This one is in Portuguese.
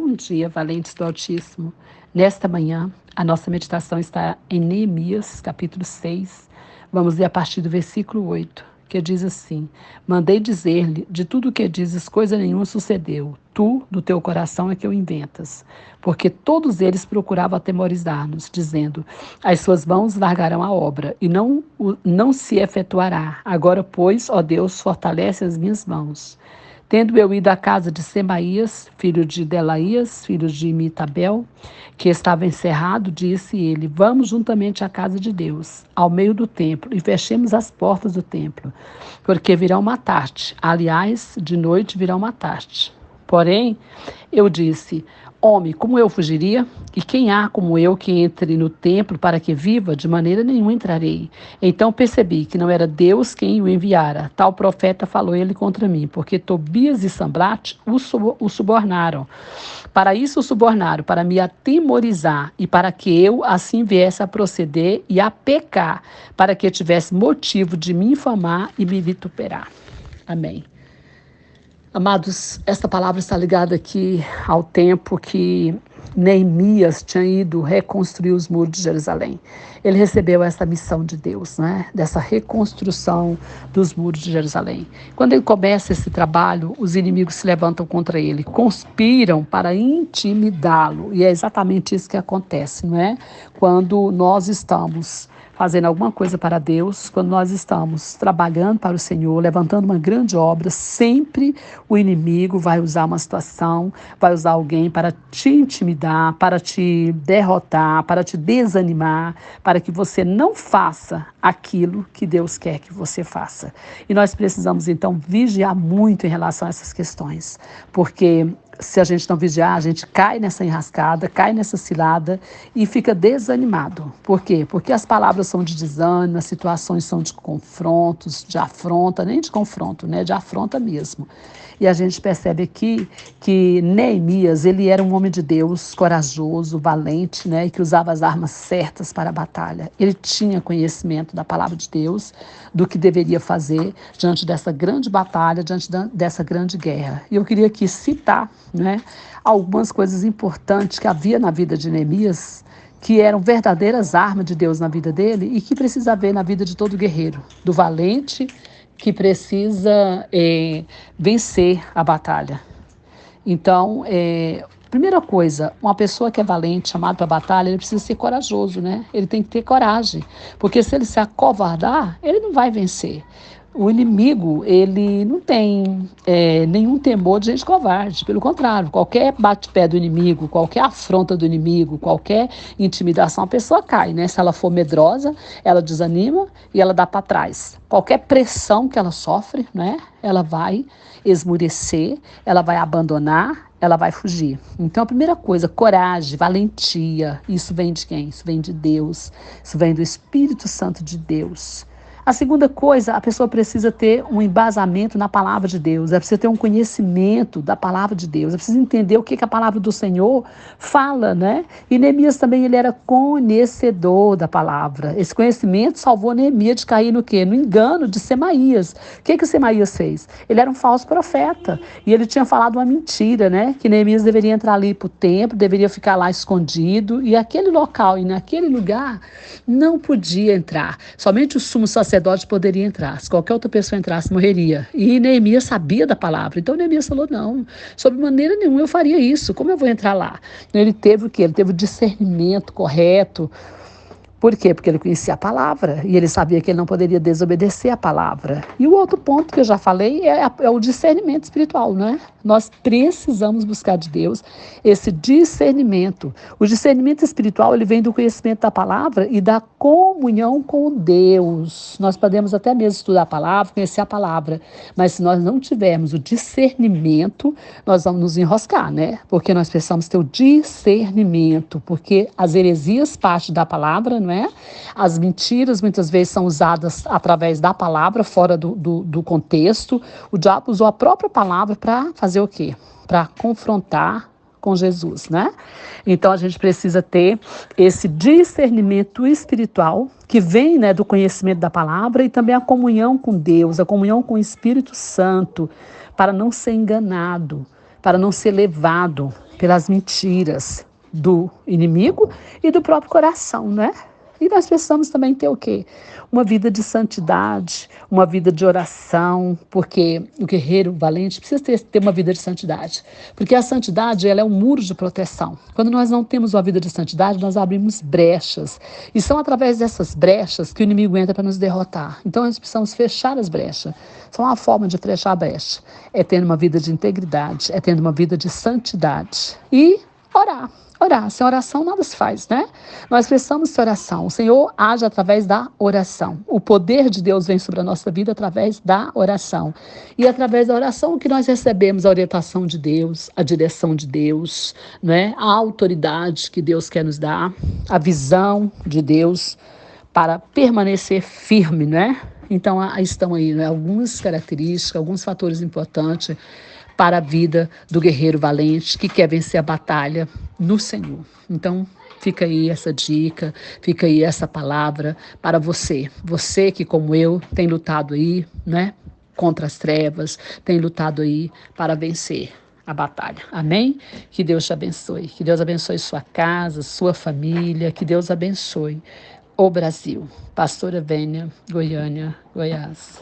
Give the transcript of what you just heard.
Bom dia, valentes do Altíssimo. Nesta manhã, a nossa meditação está em Neemias, capítulo 6. Vamos ler a partir do versículo 8, que diz assim: Mandei dizer-lhe, de tudo o que dizes, coisa nenhuma sucedeu. Tu, do teu coração, é que o inventas. Porque todos eles procuravam atemorizar-nos, dizendo: As suas mãos largarão a obra, e não se efetuará. Agora, pois, ó Deus, fortalece as minhas mãos. Tendo eu ido à casa de Semaías, filho de Delaías, filho de Mitabel, que estava encerrado, disse ele: Vamos juntamente à casa de Deus, ao meio do templo, e fechemos as portas do templo, porque virão matar-te. Aliás, de noite virão matar-te. Porém, eu disse: Homem, como eu fugiria? E quem há como eu que entre no templo para que viva? De maneira nenhuma entrarei. Então percebi que não era Deus quem o enviara. Tal profeta falou ele contra mim, porque Tobias e Sambrate o subornaram. Para isso o subornaram, para me atemorizar e para que eu assim viesse a proceder e a pecar, para que eu tivesse motivo de me infamar e me vituperar. Amém. Amados, esta palavra está ligada aqui ao tempo que Neemias tinha ido reconstruir os muros de Jerusalém. Ele recebeu essa missão de Deus, né? Dessa reconstrução dos muros de Jerusalém. Quando ele começa esse trabalho, os inimigos se levantam contra ele, conspiram para intimidá-lo. E é exatamente isso que acontece, não é? Quando nós estamos fazendo alguma coisa para Deus, quando nós estamos trabalhando para o Senhor, levantando uma grande obra, sempre o inimigo vai usar uma situação, vai usar alguém para te intimidar, para te derrotar, para te desanimar, para que você não faça aquilo que Deus quer que você faça. E nós precisamos, então, vigiar muito em relação a essas questões, porque se a gente não vigiar, a gente cai nessa enrascada, cai nessa cilada e fica desanimado. Por quê? Porque as palavras são de desânimo, as situações são de confrontos, de afronta, nem de confronto, né? De afronta mesmo. E a gente percebe aqui que Neemias, ele era um homem de Deus, corajoso, valente, né? E que usava as armas certas para a batalha. Ele tinha conhecimento da palavra de Deus, do que deveria fazer diante dessa grande batalha, diante dessa grande guerra. E eu queria aqui citar, né, algumas coisas importantes que havia na vida de Neemias, que eram verdadeiras armas de Deus na vida dele e que precisa haver na vida de todo guerreiro, do valente que precisa vencer a batalha. Então, primeira coisa, uma pessoa que é valente, chamada para a batalha, ele precisa ser corajoso, né? Ele tem que ter coragem, porque se ele se acovardar, ele não vai vencer. O inimigo, ele não tem nenhum temor de gente covarde. Pelo contrário, qualquer bate-pé do inimigo, qualquer afronta do inimigo, qualquer intimidação, a pessoa cai, né? Se ela for medrosa, ela desanima e ela dá para trás. Qualquer pressão que ela sofre, né? Ela vai esmurecer, ela vai abandonar, ela vai fugir. Então, a primeira coisa, coragem, valentia. Isso vem de quem? Isso vem de Deus. Isso vem do Espírito Santo de Deus. A segunda coisa, a pessoa precisa ter um embasamento na palavra de Deus, ela precisa ter um conhecimento da palavra de Deus, ela precisa entender o que a palavra do Senhor fala, né? E Neemias também, ele era conhecedor da palavra. Esse conhecimento salvou Neemias de cair no quê? No engano de Semaías. O que o Semaías fez? Ele era um falso profeta e ele tinha falado uma mentira, né? Que Neemias deveria entrar ali para o templo, deveria ficar lá escondido e aquele local e naquele lugar não podia entrar. Somente o sumo sacerdote poderia entrar. Se qualquer outra pessoa entrasse, morreria. E Neemias sabia da palavra. Então Neemias falou, não, sob maneira nenhuma eu faria isso. Como eu vou entrar lá? Ele teve o quê? Ele teve o discernimento correto. Por quê? Porque ele conhecia a palavra e ele sabia que ele não poderia desobedecer a palavra. E o outro ponto que eu já falei é o discernimento espiritual, né? Nós precisamos buscar de Deus esse discernimento. O discernimento espiritual, ele vem do conhecimento da palavra e da comunhão com Deus. Nós podemos até mesmo estudar a palavra, conhecer a palavra, mas se nós não tivermos o discernimento, nós vamos nos enroscar, né? Porque nós precisamos ter o discernimento, porque as heresias partem da palavra, não é? As mentiras muitas vezes são usadas através da palavra, fora do contexto. O diabo usou a própria palavra para fazer o quê? Para confrontar com Jesus, né? Então a gente precisa ter esse discernimento espiritual que vem, né, do conhecimento da palavra e também a comunhão com Deus, a comunhão com o Espírito Santo, para não ser enganado, para não ser levado pelas mentiras do inimigo e do próprio coração, né? E nós precisamos também ter o quê? Uma vida de santidade, uma vida de oração, porque o guerreiro valente precisa ter uma vida de santidade. Porque a santidade, ela é um muro de proteção. Quando nós não temos uma vida de santidade, nós abrimos brechas. E são através dessas brechas que o inimigo entra para nos derrotar. Então nós precisamos fechar as brechas. Só uma forma de fechar a brecha é tendo uma vida de integridade, é tendo uma vida de santidade. E orar. Orar, sem oração nada se faz, né? Nós precisamos de oração. O Senhor age através da oração. O poder de Deus vem sobre a nossa vida através da oração. E através da oração que nós recebemos a orientação de Deus, a direção de Deus, né? A autoridade que Deus quer nos dar, a visão de Deus para permanecer firme, né? Então, estão aí, né, algumas características, alguns fatores importantes para a vida do guerreiro valente que quer vencer a batalha no Senhor. Então, fica aí essa dica, fica aí essa palavra para você. Você que, como eu, tem lutado aí, né, contra as trevas, tem lutado aí para vencer a batalha. Amém? Que Deus te abençoe. Que Deus abençoe sua casa, sua família. Que Deus abençoe o Brasil. Pastora Vênia, Goiânia, Goiás.